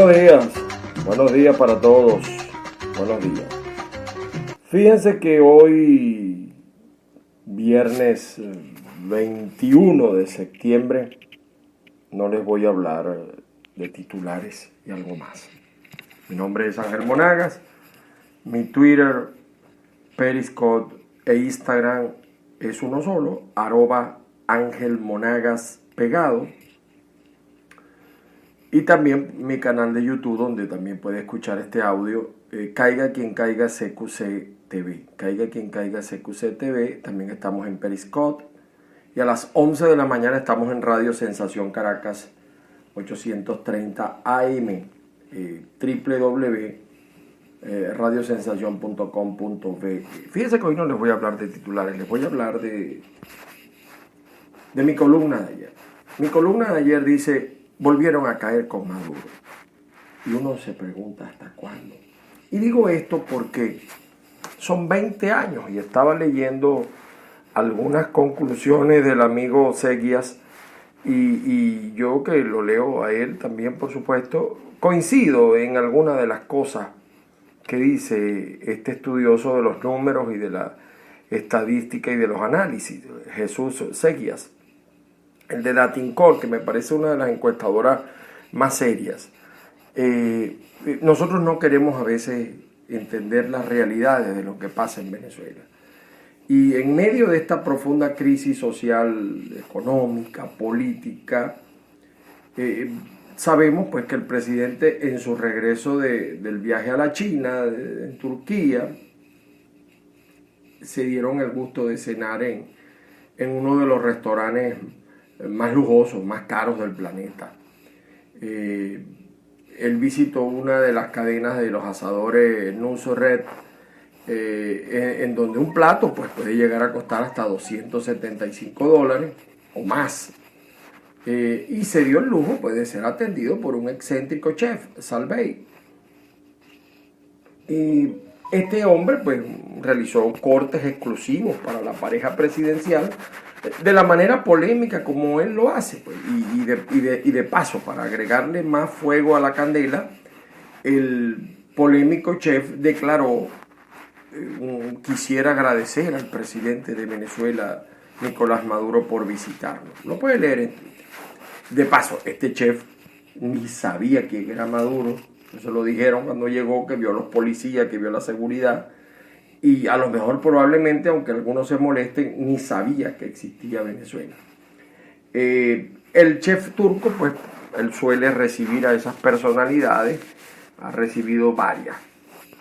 Buenos días para todos, buenos días. Fíjense que hoy, viernes 21 de septiembre, no les voy a hablar de titulares y algo más. Mi nombre es Ángel Monagas, mi Twitter, Periscope e Instagram es uno solo, @Ángel Monagas pegado. Y también mi canal de YouTube, donde también puede escuchar este audio, Caiga Quien Caiga CQC TV. Caiga Quien Caiga CQC TV. También estamos en Periscope. Y a las 11 de la mañana estamos en Radio Sensación Caracas 830 AM. www.radiosensacion.com.be. Fíjense que hoy no les voy a hablar de titulares, les voy a hablar de mi columna de ayer. Mi columna de ayer dice: volvieron a caer con Maduro. Y uno se pregunta ¿hasta cuándo? Y digo esto porque son 20 años y estaba leyendo algunas conclusiones del amigo Seguías y yo, que lo leo a él también, por supuesto, coincido en algunas de las cosas que dice este estudioso de los números y de la estadística y de los análisis, Jesús Seguías. El de Latincol, que me parece una de las encuestadoras más serias. Nosotros no queremos a veces entender las realidades de lo que pasa en Venezuela. Y en medio de esta profunda crisis social, económica, política, sabemos pues que el presidente, en su regreso del viaje a la China, en Turquía, se dieron el gusto de cenar en uno de los restaurantes más lujosos, más caros del planeta. Él visitó una de las cadenas de los asadores Nusret, en donde un plato pues puede llegar a costar hasta $275 o más. Y se dio el lujo pues de ser atendido por un excéntrico chef, Salvey. Y este hombre pues realizó cortes exclusivos para la pareja presidencial, de la manera polémica como él lo hace, pues, y de paso, para agregarle más fuego a la candela, el polémico chef declaró: quisiera agradecer al presidente de Venezuela, Nicolás Maduro, por visitarnos. Lo puede leer en Twitter. De paso, este chef ni sabía quién era Maduro. Se lo dijeron cuando llegó, que vio a los policías, que vio la seguridad. Y a lo mejor, probablemente, aunque algunos se molesten, ni sabía que existía Venezuela. El chef turco, pues, él suele recibir a esas personalidades. Ha recibido varias.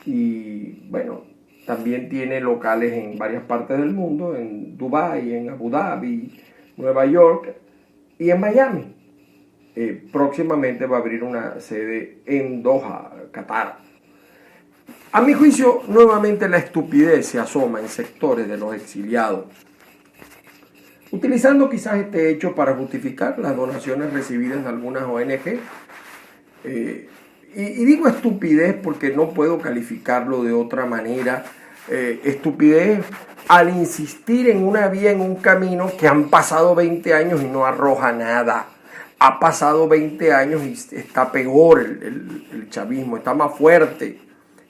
Y, bueno, también tiene locales en varias partes del mundo, en Dubái, en Abu Dhabi, Nueva York y en Miami. Próximamente va a abrir una sede en Doha, Qatar. A mi juicio, nuevamente la estupidez se asoma en sectores de los exiliados, utilizando quizás este hecho para justificar las donaciones recibidas de algunas ONG. Y digo estupidez porque no puedo calificarlo de otra manera. Estupidez al insistir en una vía, en un camino que han pasado 20 años y no arroja nada. Ha pasado 20 años y está peor el chavismo, está más fuerte.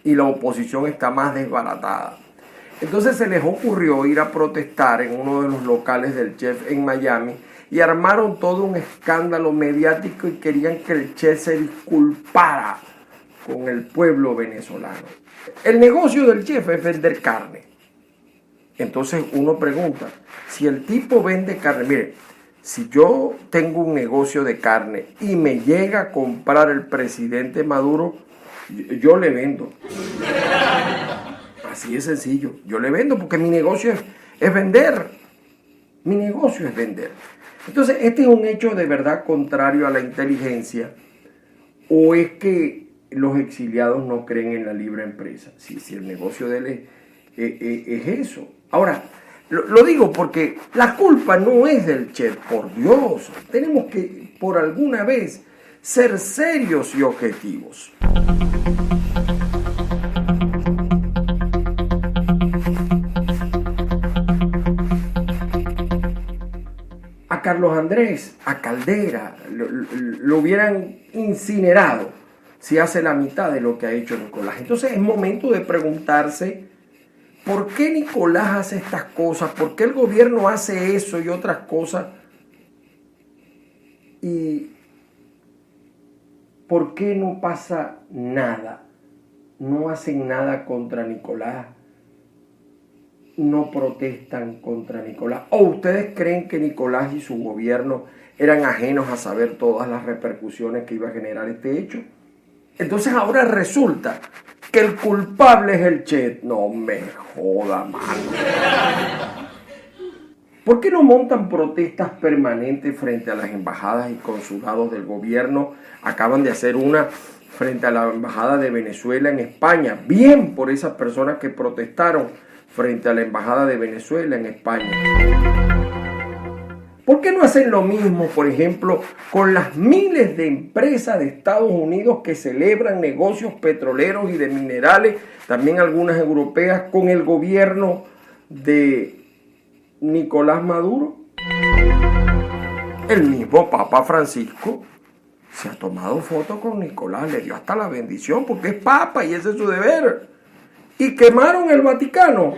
Y la oposición está más desbaratada. Entonces se les ocurrió ir a protestar en uno de los locales del chef en Miami y armaron todo un escándalo mediático y querían que el chef se disculpara con el pueblo venezolano. El negocio del chef es vender carne. Entonces uno pregunta, si el tipo vende carne, mire, si yo tengo un negocio de carne y me llega a comprar el presidente Maduro, yo le vendo. Así es sencillo. Yo le vendo porque mi negocio es vender. Mi negocio es vender. Entonces, ¿este es un hecho de verdad contrario a la inteligencia? ¿O es que los exiliados no creen en la libre empresa? Si el negocio de él es eso. Ahora, lo digo porque la culpa no es del chef, por Dios. Tenemos que, por alguna vez, ser serios y objetivos. A Carlos Andrés, a Caldera, lo hubieran incinerado si hace la mitad de lo que ha hecho Nicolás. Entonces es momento de preguntarse por qué Nicolás hace estas cosas, por qué el gobierno hace eso y otras cosas, y por qué no pasa nada, no hacen nada contra Nicolás, no protestan contra Nicolás. ¿O ustedes creen que Nicolás y su gobierno eran ajenos a saber todas las repercusiones que iba a generar este hecho? Entonces ahora resulta que el culpable es el Che. No me joda, mano. ¿Por qué no montan protestas permanentes frente a las embajadas y consulados del gobierno? Acaban de hacer una frente a la embajada de Venezuela en España. Bien por esas personas que protestaron frente a la embajada de Venezuela en España. ¿Por qué no hacen lo mismo, por ejemplo, con las miles de empresas de Estados Unidos que celebran negocios petroleros y de minerales, también algunas europeas, con el gobierno de Nicolás Maduro? El mismo Papa Francisco se ha tomado fotos con Nicolás, le dio hasta la bendición porque es Papa y ese es su deber. Y quemaron el Vaticano.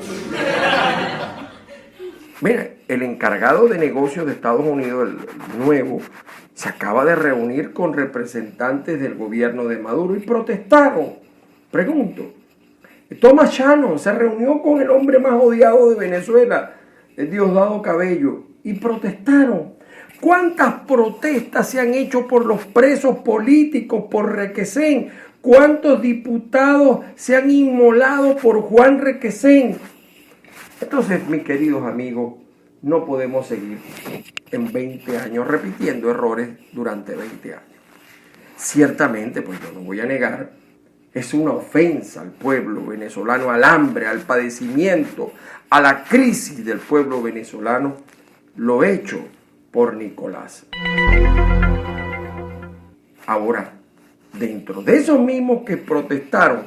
Mira, el encargado de negocios de Estados Unidos, el nuevo, se acaba de reunir con representantes del gobierno de Maduro y protestaron. Pregunto, Thomas Shannon se reunió con el hombre más odiado de Venezuela, el Diosdado Cabello, y protestaron. ¿Cuántas protestas se han hecho por los presos políticos, por Requesén? ¿Cuántos diputados se han inmolado por Juan Requesén? Entonces, mis queridos amigos, no podemos seguir en 20 años repitiendo errores durante 20 años. Ciertamente, pues yo no voy a negar, es una ofensa al pueblo venezolano, al hambre, al padecimiento, a la crisis del pueblo venezolano, lo hecho por Nicolás. Ahora, dentro de esos mismos que protestaron,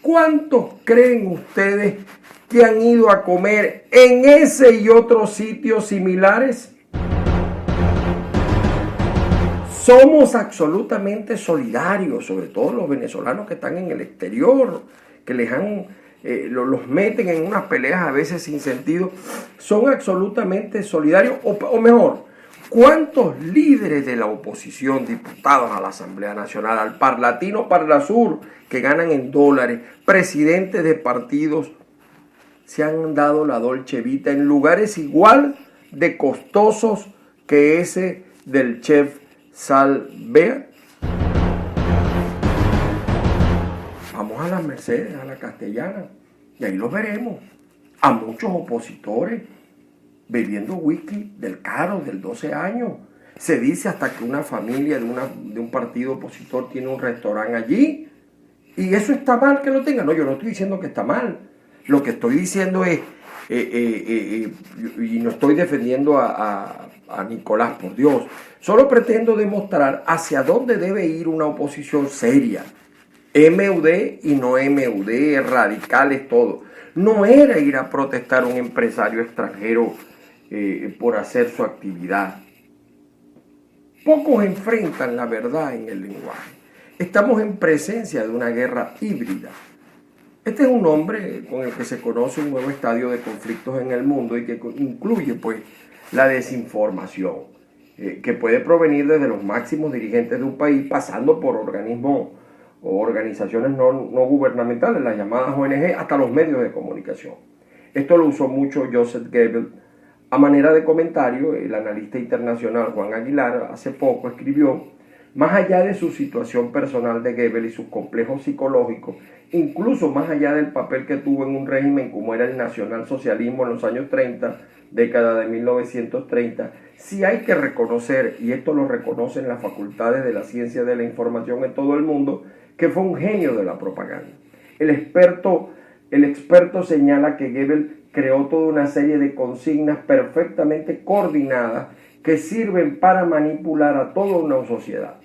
¿cuántos creen ustedes que han ido a comer en ese y otros sitios similares? Somos absolutamente solidarios, sobre todo los venezolanos que están en el exterior, que los meten en unas peleas a veces sin sentido. Son absolutamente solidarios, o mejor, ¿cuántos líderes de la oposición, diputados a la Asamblea Nacional, al Parlatino Parlasur, que ganan en dólares, presidentes de partidos, se han dado la Dolce Vita en lugares igual de costosos que ese del chef Salvea? Vamos a las Mercedes, a la Castellana, y ahí los veremos. A muchos opositores bebiendo whisky del caro, del 12 años. Se dice hasta que una familia de un partido opositor tiene un restaurante allí. ¿Y eso está mal que lo tenga? No, yo no estoy diciendo que está mal. Lo que estoy diciendo es, y no estoy defendiendo a Nicolás, por Dios, solo pretendo demostrar hacia dónde debe ir una oposición seria. MUD y no MUD, radicales, todo. No era ir a protestar a un empresario extranjero por hacer su actividad. Pocos enfrentan la verdad en el lenguaje. Estamos en presencia de una guerra híbrida. Este es un hombre con el que se conoce un nuevo estadio de conflictos en el mundo y que incluye pues la desinformación, que puede provenir desde los máximos dirigentes de un país, pasando por organismos o organizaciones no gubernamentales, las llamadas ONG, hasta los medios de comunicación. Esto lo usó mucho Joseph Goebbels. A manera de comentario, el analista internacional Juan Aguilar hace poco escribió: más allá de su situación personal de Goebbels y sus complejos psicológicos, incluso más allá del papel que tuvo en un régimen como era el nacionalsocialismo en los años 30, década de 1930, sí hay que reconocer, y esto lo reconocen las facultades de la ciencia de la información en todo el mundo, que fue un genio de la propaganda. El experto señala que Goebbels creó toda una serie de consignas perfectamente coordinadas que sirven para manipular a toda una sociedad.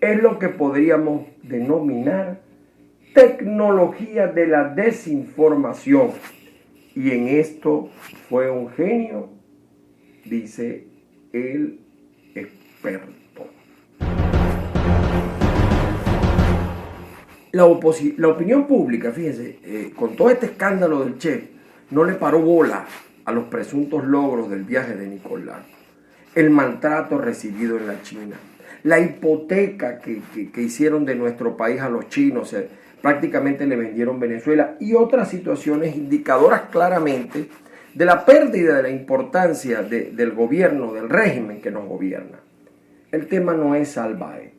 Es lo que podríamos denominar tecnología de la desinformación. Y en esto fue un genio, dice el experto. la opinión pública, fíjense, con todo este escándalo del Che, no le paró bola a los presuntos logros del viaje de Nicolás, el maltrato recibido en la China, la hipoteca que hicieron de nuestro país a los chinos, prácticamente le vendieron Venezuela, y otras situaciones indicadoras claramente de la pérdida de la importancia del gobierno, del régimen que nos gobierna. El tema no es Salvae.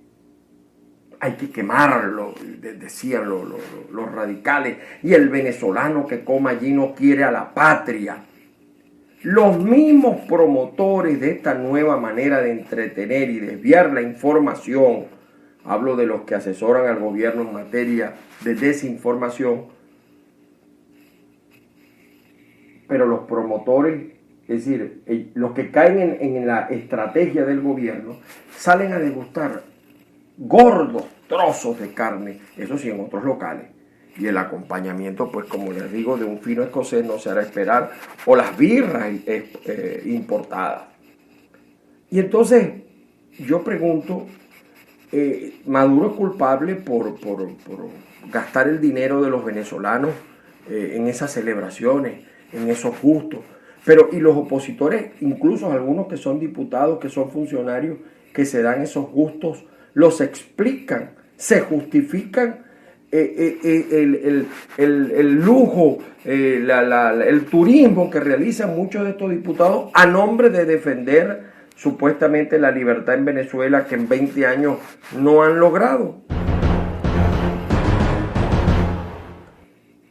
Hay que quemarlo, decían los radicales, y el venezolano que coma allí no quiere a la patria. Los mismos promotores de esta nueva manera de entretener y desviar la información, hablo de los que asesoran al gobierno en materia de desinformación, pero los promotores, es decir, los que caen en la estrategia del gobierno, salen a degustar gordos trozos de carne, eso sí, en otros locales. Y el acompañamiento, pues como les digo, de un fino escocés no se hará esperar, o las birras importadas. Y entonces, yo pregunto, ¿Maduro es culpable por gastar el dinero de los venezolanos en esas celebraciones, en esos gustos? Pero, y los opositores, incluso algunos que son diputados, que son funcionarios, que se dan esos gustos, los explican, se justifican el lujo, el turismo que realizan muchos de estos diputados a nombre de defender supuestamente la libertad en Venezuela, que en 20 años no han logrado.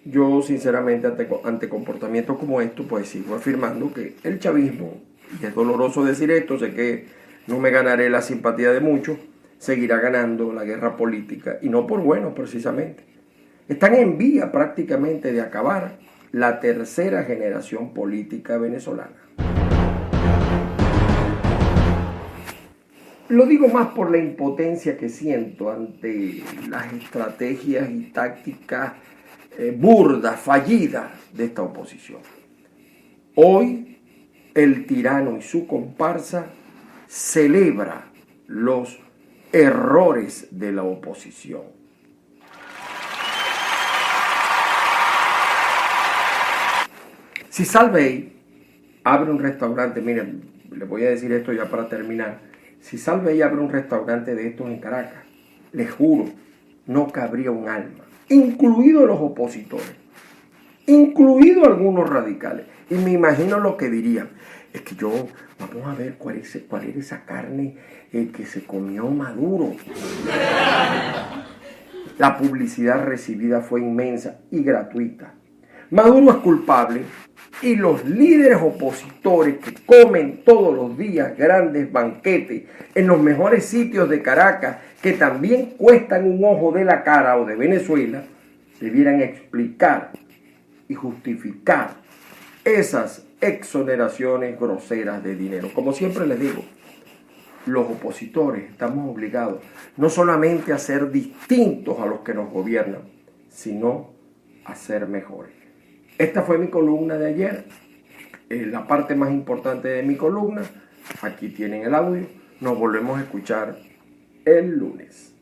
Yo sinceramente ante comportamientos como estos, pues sigo afirmando que el chavismo, y es doloroso decir esto, sé que no me ganaré la simpatía de muchos, seguirá ganando la guerra política, y no por bueno precisamente. Están en vía prácticamente de acabar la tercera generación política venezolana. Lo digo más por la impotencia que siento ante las estrategias y tácticas burdas, fallidas de esta oposición. Hoy el tirano y su comparsa celebra los errores de la oposición. Si Salvey abre un restaurante, miren, les voy a decir esto ya para terminar. Si Salvey abre un restaurante de estos en Caracas, les juro, no cabría un alma, incluidos los opositores, incluidos algunos radicales. Y me imagino lo que dirían. Es que vamos a ver cuál era esa carne que se comió Maduro. La publicidad recibida fue inmensa y gratuita. Maduro es culpable y los líderes opositores que comen todos los días grandes banquetes en los mejores sitios de Caracas, que también cuestan un ojo de la cara, o de Venezuela, debieran explicar y justificar esas exoneraciones groseras de dinero. Como siempre les digo, los opositores estamos obligados no solamente a ser distintos a los que nos gobiernan, sino a ser mejores. Esta fue mi columna de ayer, la parte más importante de mi columna. Aquí tienen el audio. Nos volvemos a escuchar el lunes.